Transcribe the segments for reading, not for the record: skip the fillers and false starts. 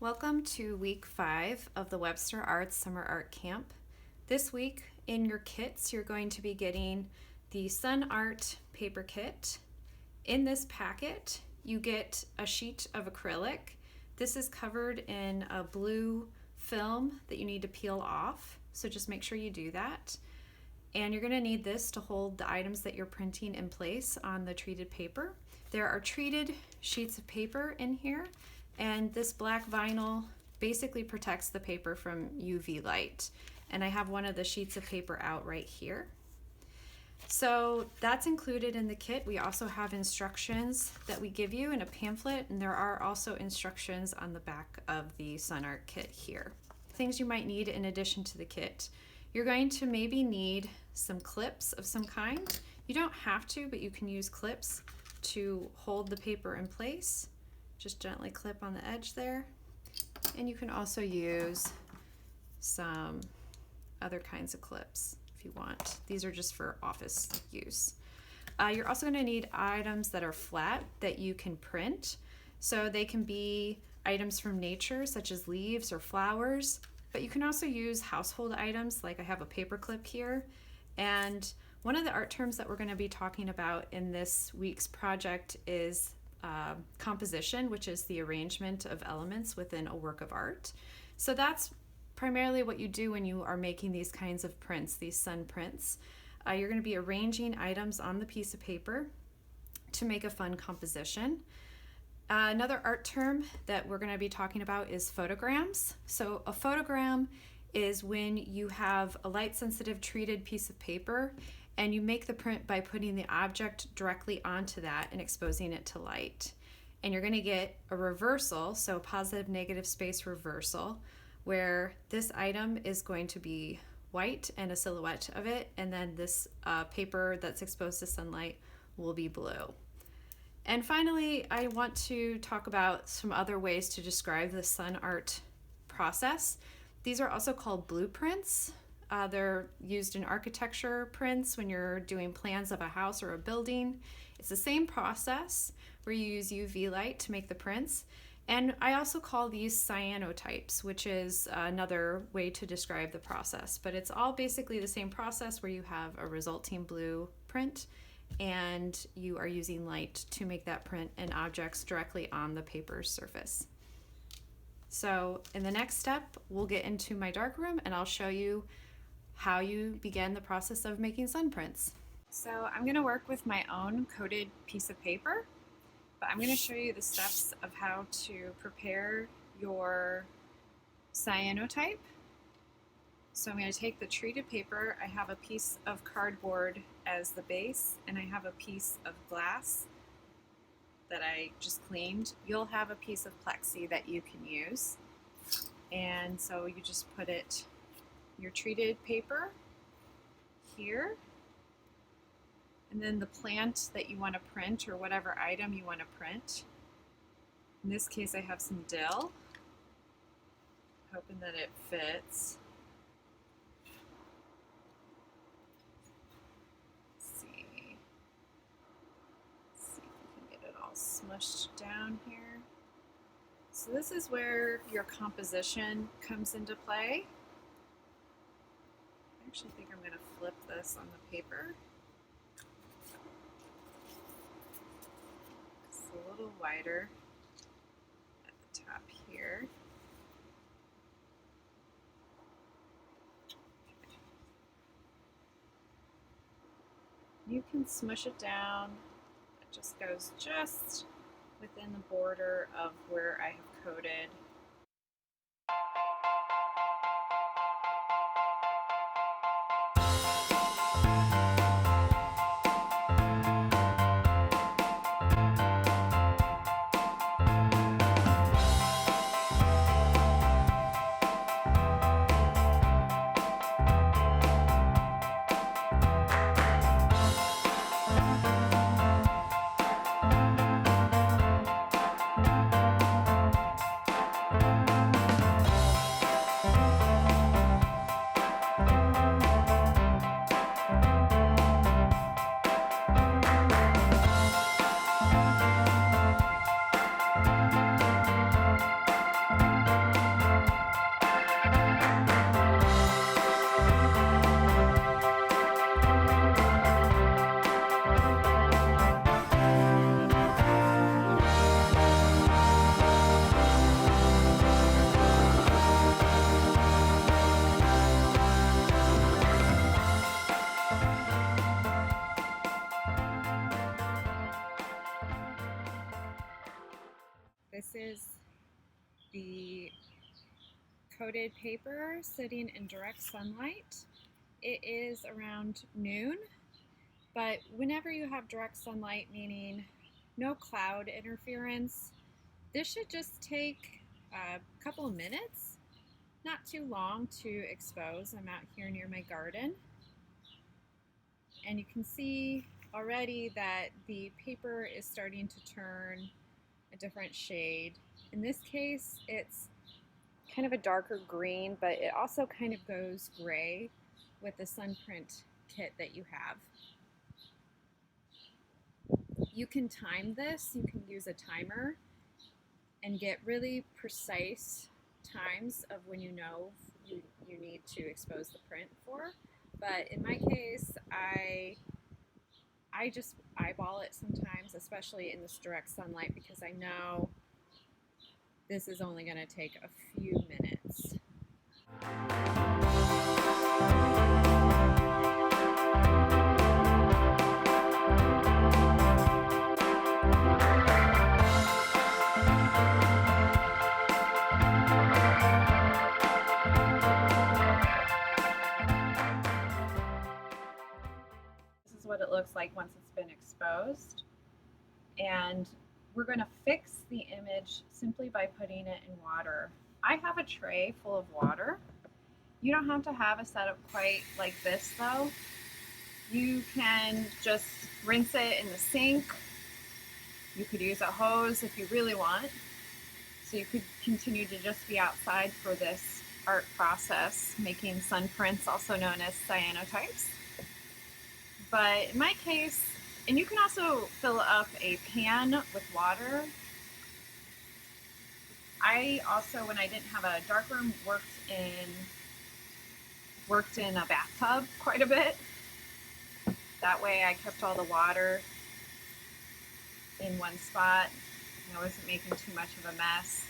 Welcome to week 5 of the Webster Arts Summer Art Camp. This week in your kits, you're going to be getting the Sun Art paper kit. In this packet, you get a sheet of acrylic. This is covered in a blue film that you need to peel off, so just make sure you do that. And you're going to need this to hold the items that you're printing in place on the treated paper. There are treated sheets of paper in here, and this black vinyl basically protects the paper from UV light. And I have one of the sheets of paper out right here. So that's included in the kit. We also have instructions that we give you in a pamphlet, and there are also instructions on the back of the Sun Art kit here. Things you might need in addition to the kit. You're going to maybe need some clips of some kind. You don't have to, but you can use clips to hold the paper in place. Just gently clip on the edge there. And you can also use some other kinds of clips if you want. These are just for office use. You're also going to need items that are flat that you can print. So they can be items from nature, such as leaves or flowers, but you can also use household items, like I have a paper clip here. And one of the art terms that we're going to be talking about in this week's project is composition, which is the arrangement of elements within a work of art. So that's primarily what you do when you are making these kinds of prints, these sun prints. You're going to be arranging items on the piece of paper to make a fun composition. Another art term that we're going to be talking about is photograms. So a photogram is when you have a light-sensitive treated piece of paper and you make the print by putting the object directly onto that and exposing it to light. And you're going to get a reversal, so positive-negative space reversal, where this item is going to be white and a silhouette of it, and then this paper that's exposed to sunlight will be blue. And finally, I want to talk about some other ways to describe the sun art process. These are also called blueprints. They're used in architecture prints when you're doing plans of a house or a building. It's the same process where you use UV light to make the prints. And I also call these cyanotypes, which is another way to describe the process. But it's all basically the same process where you have a resulting blue print and you are using light to make that print and objects directly on the paper's surface. So in the next step, we'll get into my darkroom and I'll show you how you begin the process of making sun prints. So I'm going to work with my own coated piece of paper, but I'm going to show you the steps of how to prepare your cyanotype. So I'm going to take the treated paper. I have a piece of cardboard as the base, and I have a piece of glass that I just cleaned. You'll have a piece of plexi that you can use. And so you just put your treated paper here, and then the plant that you want to print or whatever item you want to print. In this case, I have some dill, hoping that it fits. Let's see if we can get it all smushed down here. So this is where your composition comes into play. I actually think I'm going to flip this on the paper. It's a little wider at the top here. You can smush it down. It just goes just within the border of where I have coated. This is the coated paper sitting in direct sunlight. It is around noon, but whenever you have direct sunlight, meaning no cloud interference, this should just take a couple of minutes, not too long to expose. I'm out here near my garden, and you can see already that the paper is starting to turn a different shade. In this case, it's kind of a darker green, but it also kind of goes gray with the Sunprint kit that you have. You can time this, you can use a timer and get really precise times of when you know you need to expose the print for. But in my case, I just eyeball it sometimes, especially in this direct sunlight, because I know this is only going to take a few minutes. This is what it looks like once it's been exposed. And we're going to fix the image simply by putting it in water. I have a tray full of water. You don't have to have a setup quite like this though. You can just rinse it in the sink. You could use a hose if you really want. So you could continue to just be outside for this art process, making sun prints, also known as cyanotypes. But in my case, and you can also fill up a pan with water. I also, when I didn't have a darkroom, worked in a bathtub quite a bit. That way I kept all the water in one spot and I wasn't making too much of a mess.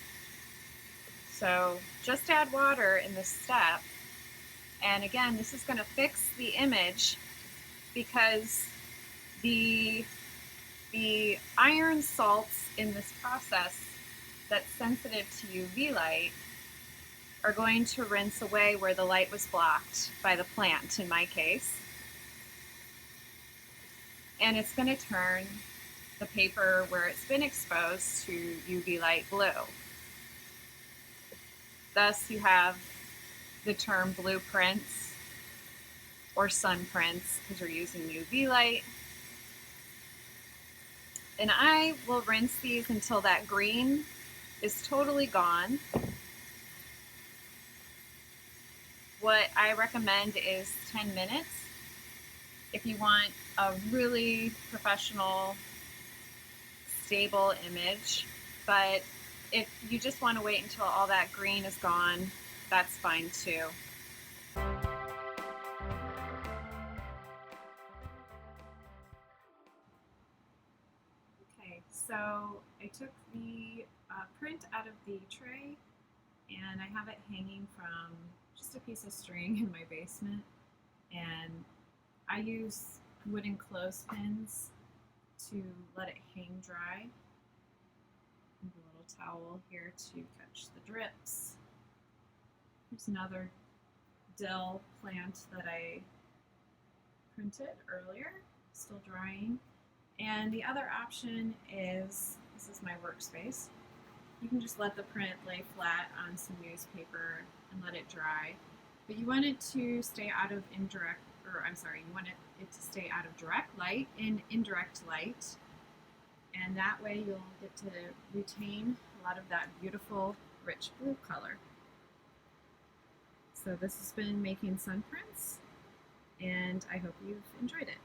So just add water in this step. And again, this is going to fix the image because the iron salts in this process that's sensitive to UV light are going to rinse away where the light was blocked by the plant, in my case. And it's going to turn the paper where it's been exposed to UV light blue. Thus, you have the term blueprints or sun prints because you're using UV light. And I will rinse these until that green is totally gone. What I recommend is 10 minutes if you want a really professional, stable image. But if you just want to wait until all that green is gone, that's fine too. Okay, so I took the print out of the tray and I have it hanging from just a piece of string in my basement, and I use wooden clothespins to let it hang dry. I have a little towel here to catch the drips. Here's another dill plant that I printed earlier, still drying. And the other option is, this is my workspace. You can just let the print lay flat on some newspaper and let it dry. But you want it to stay out of you want it to stay out of direct light and indirect light. And that way you'll get to retain a lot of that beautiful, rich blue color. So this has been making sun prints, and I hope you've enjoyed it.